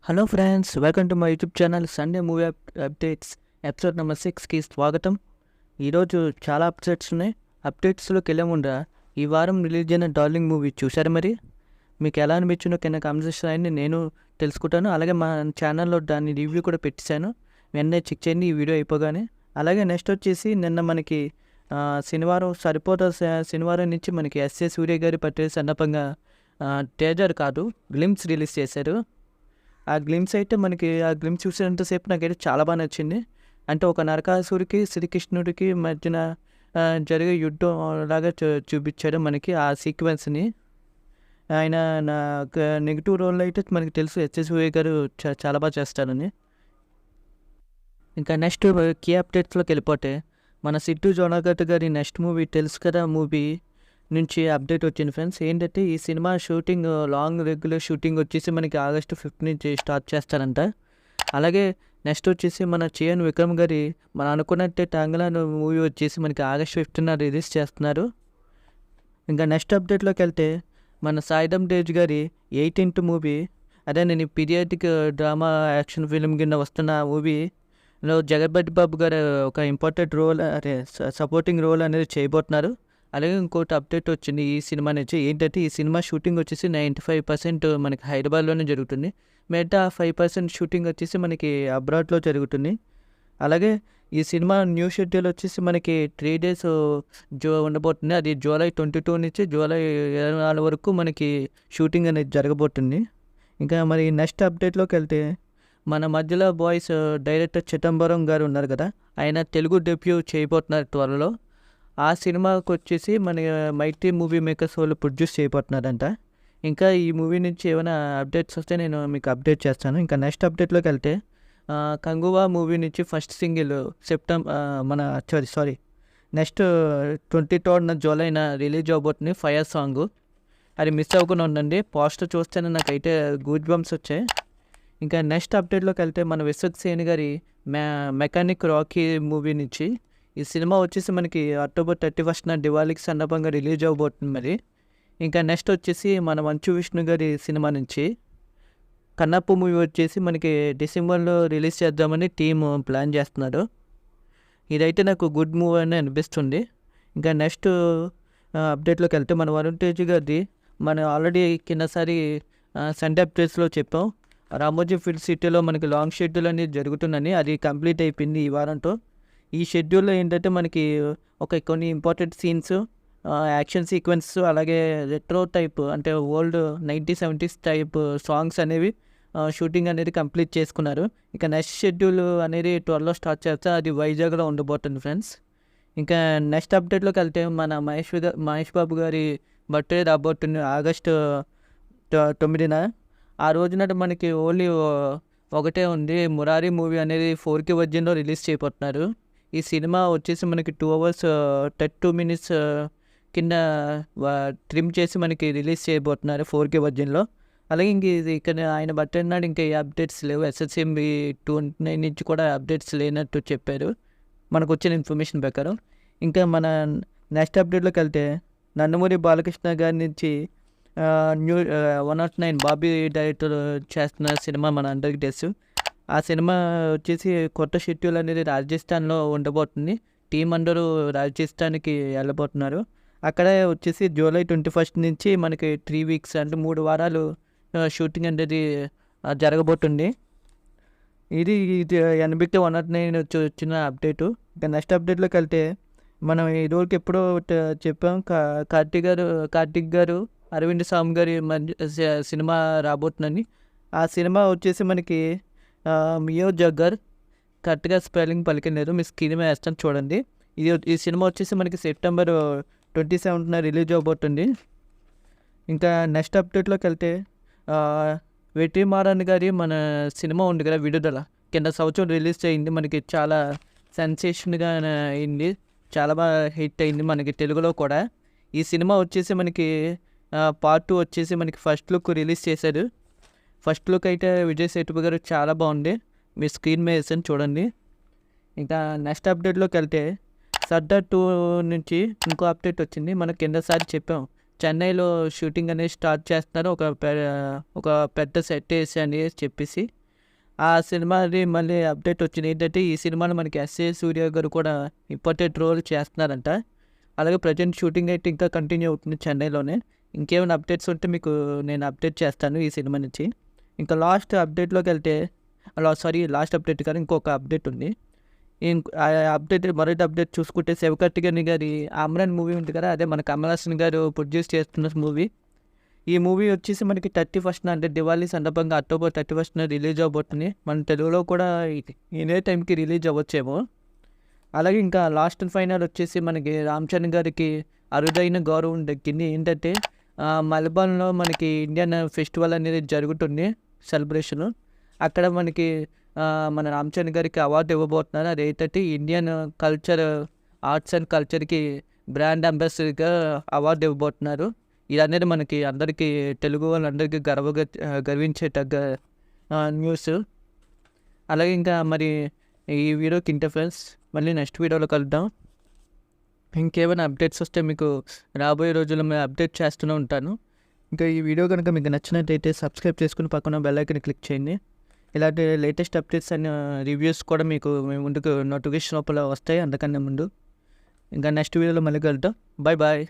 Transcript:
Hello friends, welcome to my YouTube channel Sunday movie updates episode number 6కి స్వాగతం. ఈరోజు చాలా అప్డేట్స్ ఉన్నాయి. అప్డేట్స్లోకి వెళ్ళే ముందర ఈ వారం రిలీజ్ అయిన డార్లింగ్ మూవీ చూసారు. మరి మీకు ఎలా అనిపించిందో కింద కామెంట్స్ రాయండి, నేను తెలుసుకుంటాను. అలాగే మా ఛానల్లో దాని రివ్యూ కూడా పెట్టేశాను, వెంటనే చెక్ చేయండి ఈ వీడియో అయిపోగానే. అలాగే నెక్స్ట్ వచ్చేసి నిన్న మనకి శనివారం నుంచి మనకి ఎస్ఏ సూర్య గారి పట్టే సందర్భంగా ట్రేజర్ కాదు గ్లిమ్స్ రిలీజ్ చేశారు. ఆ గ్లిమ్స్ అయితే మనకి ఆ గ్లిమ్స్ చూసేంతసేపు నాకైతే చాలా బాగా నచ్చింది. అంటే ఒక నరకాసురికి శ్రీకృష్ణుడికి మధ్యన జరిగే యుద్ధం లాగా చూపించాడు మనకి ఆ సీక్వెన్స్ని. ఆయన నెగిటివ్ రోల్ అయితే మనకి తెలుసు, ఎస్ఎస్ సూర్య గారు చాలా బాగా చేస్తారని. ఇంకా నెక్స్ట్ కీ అప్డేట్స్లోకి వెళ్ళిపోతే మన సిద్ధు జోనాఘాట్ గారి నెక్స్ట్ మూవీ తెలుసు కదా మూవీ నుంచి అప్డేట్ వచ్చింది ఫ్రెండ్స్. ఏంటంటే ఈ cinema shooting long regular shooting వచ్చేసి మనకి August 5 నుంచి స్టార్ట్ చేస్తారంట. అలాగే నెక్స్ట్ వచ్చేసి మన చియాన్ విక్రమ్ గారి మనం అనుకున్నట్టే టాంగ్లాన్ మూవీ వచ్చేసి మనకి August 15న రిలీజ్ చేస్తున్నారు. ఇంకా నెక్స్ట్ అప్డేట్లోకి వెళ్తే మన సాయిధమ్ తేజ్ గారి 18th మూవీ, అదే నేను పీరియాడిక్ డ్రామా యాక్షన్ ఫిల్మ్ కింద వస్తున్న మూవీలో జగపతి బాబు గారు ఒక ఇంపార్టెంట్ రోల్, అదే సపోర్టింగ్ రోల్ అనేది చేయబోతున్నారు. అలాగే ఇంకోటి అప్డేట్ వచ్చింది ఈ సినిమా నుంచి. ఏంటంటే ఈ సినిమా షూటింగ్ వచ్చేసి 95% మనకి హైదరాబాద్లోనే జరుగుతుంది. మిగతా 5% షూటింగ్ వచ్చేసి మనకి అబ్రాడ్లో జరుగుతుంది. అలాగే ఈ సినిమా న్యూ షెడ్యూల్ వచ్చేసి మనకి 3 days ఉండబోతుంది. అది July 22 నుంచి July 24 వరకు మనకి షూటింగ్ అనేది జరగబోతుంది. ఇంకా మరి నెక్స్ట్ అప్డేట్లోకి వెళ్తే మన మధ్యలో బాయ్స్ డైరెక్టర్ చిదంబరం గారు ఉన్నారు కదా, ఆయన తెలుగు డెబ్యూ చేయబోతున్నారు త్వరలో. ఆ సినిమాకి వచ్చేసి మన మైత్రి మూవీ మేకర్స్ వాళ్ళు ప్రొడ్యూస్ చేయబోతున్నారంట. ఇంకా ఈ మూవీ నుంచి ఏమైనా అప్డేట్స్ వస్తే నేను మీకు అప్డేట్ చేస్తాను. ఇంకా నెక్స్ట్ అప్డేట్లోకి వెళ్తే కంగువా మూవీ నుంచి first single next 23rd July release అవబోతుంది ఫైర్ సాంగ్. అది మిస్ అవ్వకుండా ఉండండి. పోస్టర్ చూస్తేనే నాకైతే గూజ్ బంప్స్ వచ్చాయి. ఇంకా నెక్స్ట్ అప్డేట్లోకి వెళ్తే మన విశ్వక్ సేన్ గారి మెకానిక్ రాకీ మూవీ నుంచి ఈ సినిమా వచ్చేసి మనకి October 31న దివాళీకి సందర్భంగా రిలీజ్ అవబోతుంది మరి. ఇంకా నెక్స్ట్ వచ్చేసి మన మంచు విష్ణు గారి సినిమా నుంచి కన్నప్ప మూవీ వచ్చేసి మనకి డిసెంబర్లో రిలీజ్ చేద్దామని టీమ్ ప్లాన్ చేస్తున్నారు. ఇదైతే నాకు గుడ్ మూవీ అని అనిపిస్తుంది. ఇంకా నెక్స్ట్ అప్డేట్లోకి వెళ్తే మన వరుణ్ తేజ్ గారిది మనం ఆల్రెడీ కిందసారి సండే అప్డేట్స్లో చెప్పాం, రామోజీ ఫిల్మ్ సిటీలో మనకి లాంగ్ షెడ్యూల్ అనేది జరుగుతుందని. అది కంప్లీట్ అయిపోయింది ఈ వారంతో. ఈ షెడ్యూల్లో ఏంటంటే మనకి కొన్ని ఇంపార్టెంట్ సీన్స్, యాక్షన్ సీక్వెన్స్, అలాగే రెట్రో టైప్ అంటే ఓల్డ్ 1970s టైప్ సాంగ్స్ అనేవి షూటింగ్ అనేది కంప్లీట్ చేసుకున్నారు. ఇక నెక్స్ట్ షెడ్యూల్ అనేది త్వరలో స్టార్ట్ చేస్తే అది వైజాగ్లో ఉండబోతుంది ఫ్రెండ్స్. ఇంకా నెక్స్ట్ అప్డేట్లోకి వెళ్తే మన మహేష్ బాబు గారి బర్త్డే రాబోతుంది August 9న. ఆ రోజున మనకి ఓన్లీ ఒకటే ఉంది, మురారి మూవీ అనేది 4K వర్జన్లో రిలీజ్ చేయబోతున్నారు. ఈ సినిమా వచ్చేసి మనకి 2 hours 32 minutes కింద ట్రిమ్ చేసి మనకి రిలీజ్ చేయబోతున్నారు 4K వర్జన్లో. అలాగే ఇంక ఇక్కడ ఆయన బర్త్డే నాడు ఇంకా ఏ అప్డేట్స్ లేవు. SSMB 29 నుంచి కూడా అప్డేట్స్ లేనట్టు చెప్పారు మనకు వచ్చిన ఇన్ఫర్మేషన్ ప్రకారం. ఇంకా మన నెక్స్ట్ అప్డేట్లోకి వెళ్తే నందమూరి బాలకృష్ణ గారి నుంచి 109 బాబీ డైరెక్టర్ చేస్తున్న సినిమా మన అందరికీ తెలుసు. ఆ సినిమా వచ్చేసి కొత్త షెడ్యూల్ అనేది రాజస్థాన్లో ఉండబోతుంది. టీం అందరూ రాజస్థాన్కి వెళ్ళబోతున్నారు. అక్కడ వచ్చేసి July 21st నుంచి మనకి 3 weeks అంటే 3 వారాలు షూటింగ్ అనేది జరగబోతుంది. ఇది NBK 109 వచ్చిన అప్డేటు. ఇంకా నెక్స్ట్ అప్డేట్లోకి వెళ్తే మనం ఈ రోజుకి ఎప్పుడో చెప్పాం, కార్తిక్ గారు అరవింద్ స్వామి గారి సినిమా రాబోతుందని. ఆ సినిమా వచ్చేసి మనకి మియో జగ్గర్, కరెక్ట్గా స్పెల్లింగ్ పలికిలేదు, మీ స్క్రీన్ మీద వేస్తాను చూడండి. ఈ సినిమా వచ్చేసి మనకి September 27న రిలీజ్ అవబోతుంది. ఇంకా నెక్స్ట్ అప్డేట్లోకి వెళ్తే వెట్రిమారన్ గారి మన సినిమా ఉంది కదా విడుదల, కింద సంవత్సరం రిలీజ్ అయింది. మనకి చాలా సెన్సేషన్గా అయింది, చాలా బాగా హిట్ అయింది మనకి తెలుగులో కూడా. ఈ సినిమా వచ్చేసి మనకి Part 2 వచ్చేసి మనకి ఫస్ట్ లుక్ రిలీజ్ చేశారు. ఫస్ట్ లుక్ అయితే విజయ్ సేతుపతి గారు చాలా బాగుంది, మీ స్క్రీన్ మీద వేసాను చూడండి. ఇంకా నెక్స్ట్ అప్డేట్లోకి వెళ్తే సర్దార్ 2 నుంచి ఇంకో అప్డేట్ వచ్చింది. మనం కిందసారి చెప్పాం చెన్నైలో షూటింగ్ అనేది స్టార్ట్ చేస్తున్నారు, ఒక పెద్ద సెట్ వేసి అని చెప్పేసి. ఆ సినిమాది మళ్ళీ అప్డేట్ వచ్చింది. ఏంటంటే ఈ సినిమాలో మనకి 'ఎస్ఏ సూర్య' గారు కూడా ఇంపార్టెంట్ రోల్ చేస్తున్నారంట. అలాగే ప్రెజెంట్ షూటింగ్ అయితే ఇంకా కంటిన్యూ అవుతుంది చెన్నైలోనే. ఇంకేమైనా అప్డేట్స్ ఉంటే మీకు నేను అప్డేట్ చేస్తాను ఈ సినిమా నుంచి. ఇంకా లాస్ట్ అప్డేట్‌లోకెళ్తే లాస్ట్ అప్డేట్ కాదు, ఇంకొక అప్డేట్ ఉంది. ఆ అప్డేట్ మొదటి అప్డేట్ చూసుకుంటే 'శివకార్తికేయన్' గారి 'అమరన్' మూవీ ఉంది కదా! అదే మన కమల్ హాసన్ గారు ప్రొడ్యూస్ చేస్తున్న మూవీ. ఈ మూవీ వచ్చేసి మనకి 31న అంటే దివాళీ సందర్భంగా అక్టోబర్ 31న రిలీజ్ అవ్వబోతుంది. మన తెలుగులో కూడా ఇదే టైంకి రిలీజ్ అవ్వచ్చేమో. అలాగే ఇంకా లాస్ట్ అండ్ ఫైనల్ వచ్చేసి మనకి 'రామ్ చరణ్' గారికి అరుదైన గౌరవం దక్కింది. ఏంటంటే మెల్బర్న్‌లో మనకి ఇండియన్ ఫెస్టివల్ అనేది జరుగుతుంది సెలబ్రేషను. అక్కడ మనకి మన 'రామ్ చరణ్' గారికి అవార్డు ఇవ్వబోతున్నారు. అదేంటంటే ఇండియన్ కల్చర్, ఆర్ట్స్ అండ్ కల్చర్‌కి బ్రాండ్ అంబాసిడర్‌గా అవార్డు ఇవ్వబోతున్నారు. ఇదనేది మనకి అందరికీ తెలుగు వాళ్ళందరికీ గర్వించేతగ్గ న్యూస్. అలాగే ఇంకా మరి ఈ వీడియోకి ఇంతే ఫ్రెండ్స్. మళ్ళీ నెక్స్ట్ వీడియోలో కలుద్దాం. ఇంకేమైనా అప్డేట్స్ వస్తే మీకు రాబోయే రోజుల్లో మేము అప్డేట్ చేస్తూనే ఉంటాను. ఇంకా ఈ వీడియో కనుక మీకు నచ్చినట్టయితే సబ్స్క్రైబ్ చేసుకుని పక్కన బెల్ ఐకాన్ క్లిక్ చేయండి. ఇలాంటి లేటెస్ట్ అప్డేట్స్ అండ్ రివ్యూస్ కూడా మీకు మీ ముందుకు నోటిఫికేషన్ లోపల వస్తాయి అంతకన్నా ముందు. ఇంకా నెక్స్ట్ వీడియోలో మళ్ళీ కలుద్దాం. Bye bye.